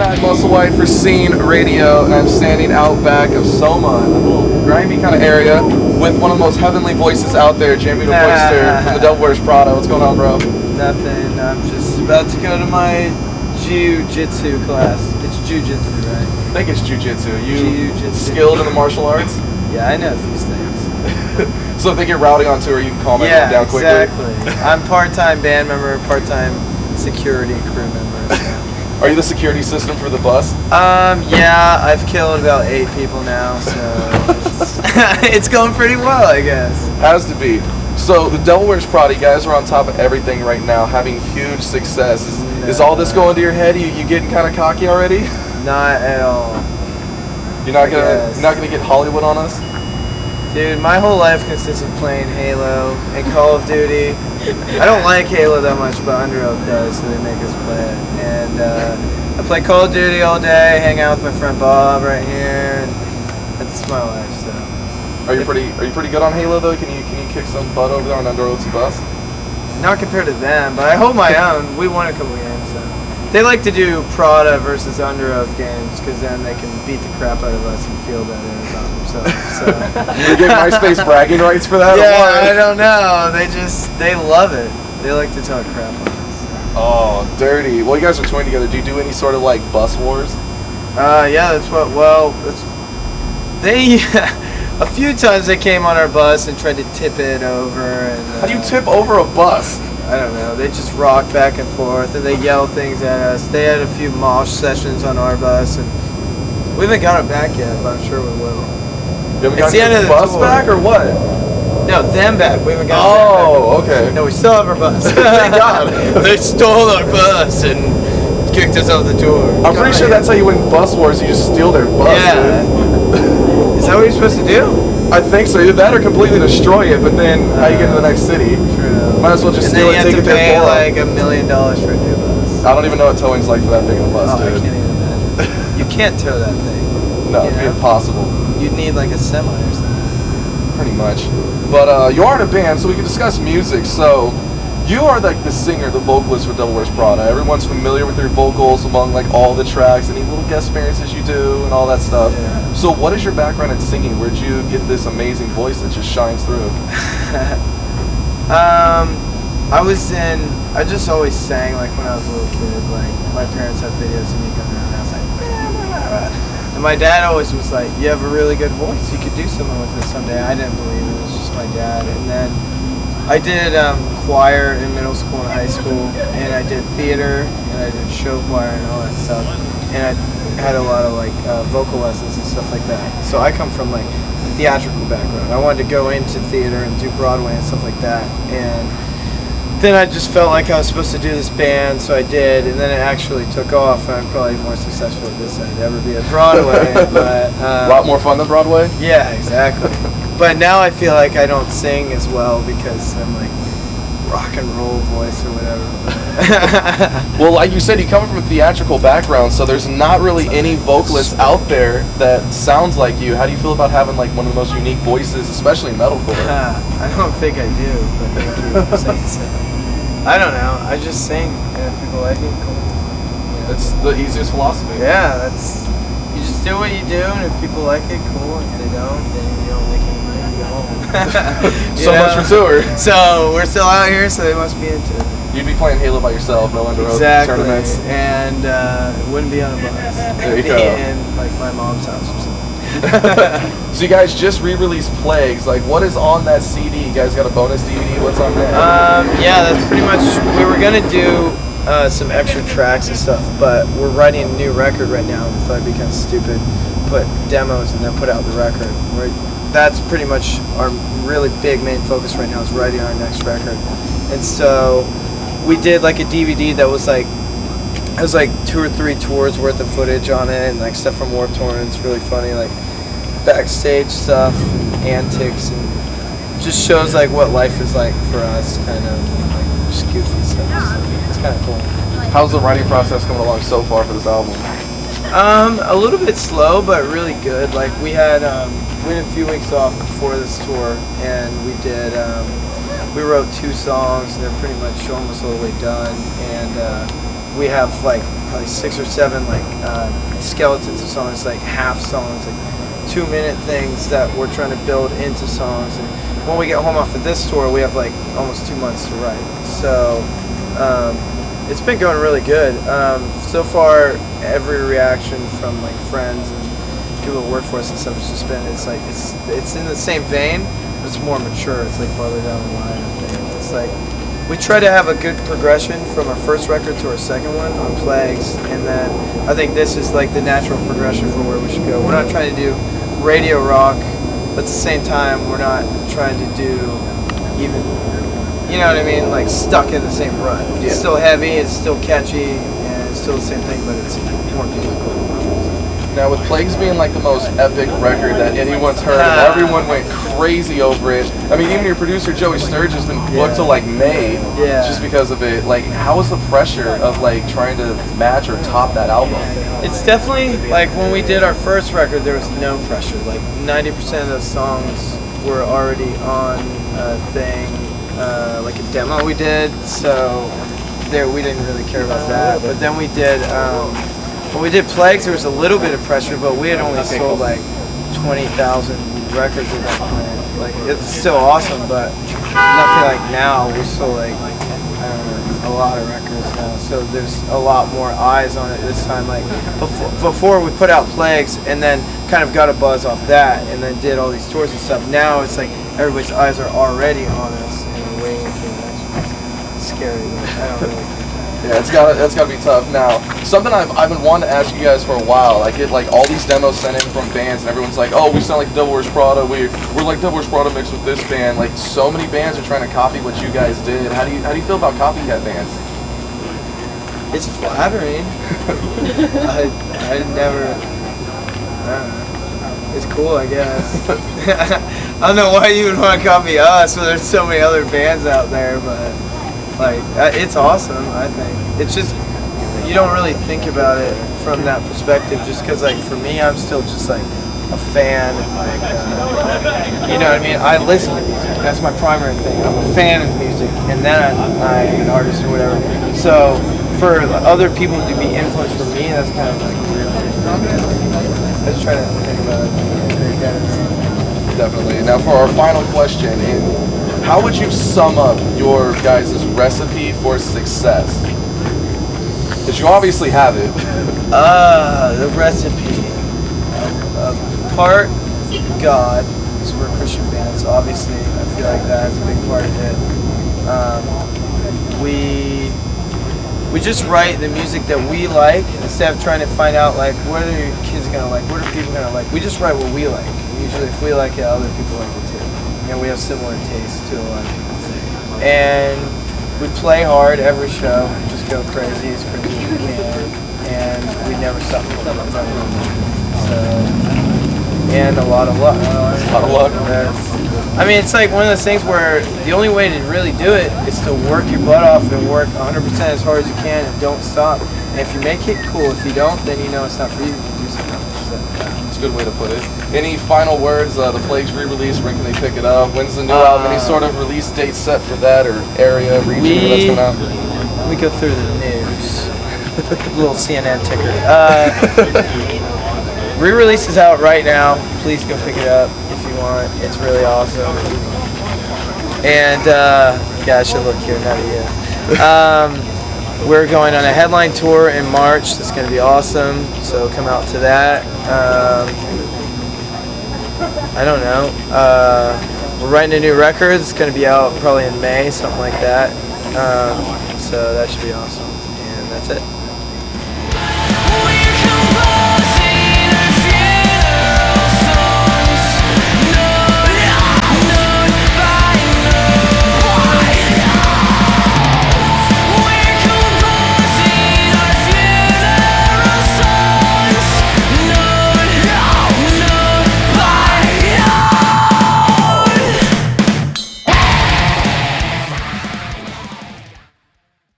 back, Muscle White for Scene Radio, and I'm standing out back of Soma in a little grimy kind of area with one of the most heavenly voices out there, Jamie the Boyster from the Devil Wears Prada. What's going on, bro? Nothing. I'm just about to go to my jiu-jitsu class. It's jiu-jitsu, right? I think it's jiu-jitsu. You Jiu-jitsu. skilled in the martial arts? Yeah, I know these things. So if they get rowdy on tour, you can calm everyone down quickly? Yeah, exactly. I'm part-time band member, part-time security crew member. So. Are you the security system for the bus? Yeah, I've killed about 8 people now, so it's going pretty well, I guess. Has to be. So the Devil Wears Prada, you guys are on top of everything right now, having huge success. Is all this going to your head? You getting kind of cocky already? Not at all. You're not gonna get Hollywood on us? Dude, my whole life consists of playing Halo and Call of Duty. I don't like Halo that much, but Under Oath does, so they make us play it. And I play Call of Duty all day, hang out with my friend Bob right here, and that's my life. So. Are you pretty good on Halo though? Can you kick some butt over there on Under Oath's bus? Not compared to them, but I hold my own. We won a couple games, so. They like to do Prada versus Under Oath games because then they can beat the crap out of us and feel better about themselves. So. You get MySpace bragging rights for that? Yeah, I don't know. They love it. They like to talk crap on us. Oh, dirty. Well, you guys are touring together. Do you do any sort of like bus wars? Yeah, that's what. Well, they. A few times they came on our bus and tried to tip it over. And how do you tip over a bus? I don't know. They just rock back and forth and they yell things at us. They had a few mosh sessions on our bus, and we haven't got it back yet, but I'm sure we will. You haven't got the bus back or what? No, them back. We haven't got them back. Okay. No, we still have our bus. Thank God. They stole our bus and kicked us off the tour. I'm pretty sure that's how you win bus wars. You just steal their bus. Yeah. Is that what you're supposed to do? I think so. Either that or completely destroy it, but then how you get to the next city? True. Might as well just steal it and take it there for you have to pay like $1 million for a new bus. I don't even know what towing's like for that big of a bus, dude. I can't even imagine. You can't tow that thing. No, it'd be impossible. You'd need like a semi or something. Pretty much. But you are in a band, so we can discuss music. So you are like the singer, the vocalist for Devil Wears Prada. Everyone's familiar with your vocals among like all the tracks, any little guest appearances you do, and all that stuff. Yeah. So what is your background in singing? Where'd you get this amazing voice that just shines through? I just always sang like when I was a little kid. Like my parents had videos of me going around and I was like, and my dad always was like, you have a really good voice, you could do something with it someday. I didn't believe it, it was just my dad. And then I did choir in middle school and high school, and I did theater, and I did show choir and all that stuff. And I had a lot of like vocal lessons and stuff like that. So I come from like a theatrical background. I wanted to go into theater and do Broadway and stuff like that. And then I just felt like I was supposed to do this band, so I did. And then it actually took off, and I'm probably more successful at this than I'd ever be at Broadway. But a lot more fun than Broadway? Yeah, exactly. But now I feel like I don't sing as well because I'm like rock and roll voice or whatever. Well, like you said, you come from a theatrical background, so there's not really any vocalists out there that sounds like you. How do you feel about having like one of the most unique voices, especially in metalcore? I don't think I do, but thank you for saying so. I don't know. I just sing, and if people like it, cool. Yeah. That's the easiest philosophy. Yeah, you just do what you do, and if people like it, cool. If they don't, then you don't make any money, you go home. So much for tour. So we're still out here, so they must be into it. You'd be playing Halo by yourself, no Under Oath tournaments. And it wouldn't be on a bus. There you go. In like my mom's house or something. So you guys just re-released Plagues. Like, what is on that CD? You guys got a bonus DVD? What's on there? Yeah, that's pretty much. We were gonna do some extra tracks and stuff, but we're writing a new record right now. We thought it'd be kind of stupid, put demos and then put out the record. That's pretty much our really big main focus right now is writing our next record. And so we did like a DVD that was like, it was like 2 or 3 tours worth of footage on it, and like stuff from Warped Tour, and it's really funny, like backstage stuff and antics, and just shows like what life is like for us, kind of like just goofy stuff. So it's kind of cool. How's the writing process coming along so far for this album? A little bit slow, but really good. Like we had a few weeks off before this tour, and we wrote 2 songs, and they're pretty much almost all the way done. And we have like probably 6 or 7 like skeletons of songs, like half songs, like 2-minute things that we're trying to build into songs. And when we get home off of this tour, we have like almost 2 months to write. So it's been going really good. So far, every reaction from like friends and people that work for us and stuff has just been, it's in the same vein, but it's more mature. It's like farther down the line, I think. It's like we try to have a good progression from our first record to our second one on Plagues, and then I think this is like the natural progression for where we should go. We're not trying to do radio rock, but at the same time, we're not trying to do even, you know what I mean, like stuck in the same rut. Yeah. It's still heavy, it's still catchy, and it's still the same thing, but it's more musical. Now, with Plagues being like the most epic record that anyone's heard, and everyone went crazy over it. I mean, even your producer Joey Sturge has been booked till like May, just because of it. Like, how was the pressure of like trying to match or top that album? It's definitely like when we did our first record, there was no pressure. Like 90% of those songs were already on a thing, like a demo we did. So there, we didn't really care about that. But then we did. When we did Plagues, there was a little bit of pressure, but we had only sold like 20,000 records at that point. Like, it's still awesome, but nothing like now. We're still like, I don't know, a lot of records now. So there's a lot more eyes on it this time. Like before we put out Plagues and then kind of got a buzz off that and then did all these tours and stuff. Now it's like everybody's eyes are already on us and we're waiting for the next one. It's scary, but I don't really. Yeah, that's gotta be tough. Now, something I've been wanting to ask you guys for a while. I get like all these demos sent in from bands, and everyone's like, "Oh, we sound like Devil Wears Prada. We're like Devil Wears Prada mixed with this band." Like, so many bands are trying to copy what you guys did. How do you feel about copycat bands? It's flattering. I never. I don't know. It's cool, I guess. I don't know why you would want to copy us when there's so many other bands out there, but. Like, it's awesome, I think. It's just, you don't really think about it from that perspective, just because, like, for me, I'm still just, like, a fan, and, like, you know what I mean? I listen to music. That's my primary thing. I'm a fan of music, and then I'm an artist or whatever. So, for other people to be influenced for me, that's kind of, like, weird. I just try to think about it. Definitely. Now, for our final question, how would you sum up your guys' recipe for success? Because you obviously have it. The recipe. Part God, because we're a Christian band, so obviously I feel like that is a big part of it. We just write the music that we like instead of trying to find out like what are your kids gonna like, what are people gonna like. We just write what we like. Usually if we like it, other people like it too. And we have similar tastes to a lot of people. And we play hard every show, just go crazy as quickly as we can, and we never stop playing. So, and a lot of luck. A lot of luck. I mean, it's like one of those things where the only way to really do it is to work your butt off and work 100% as hard as you can and don't stop. And if you make it, cool. If you don't, then you know it's not for you. Do something else. That's a good way to put it. Any final words? The Plagues re-release, when can they pick it up? When's the new album? Any sort of release date set for that, or area, region where that's coming out? Let me go through the news. Little CNN ticker. Re-release is out right now. Please go pick it up if you want. It's really awesome. And yeah, I should look here, not you. We're going on a headline tour in March. That's going to be awesome. So come out to that. I don't know. We're writing a new record. It's going to be out probably in May, something like that. So that should be awesome. And that's it.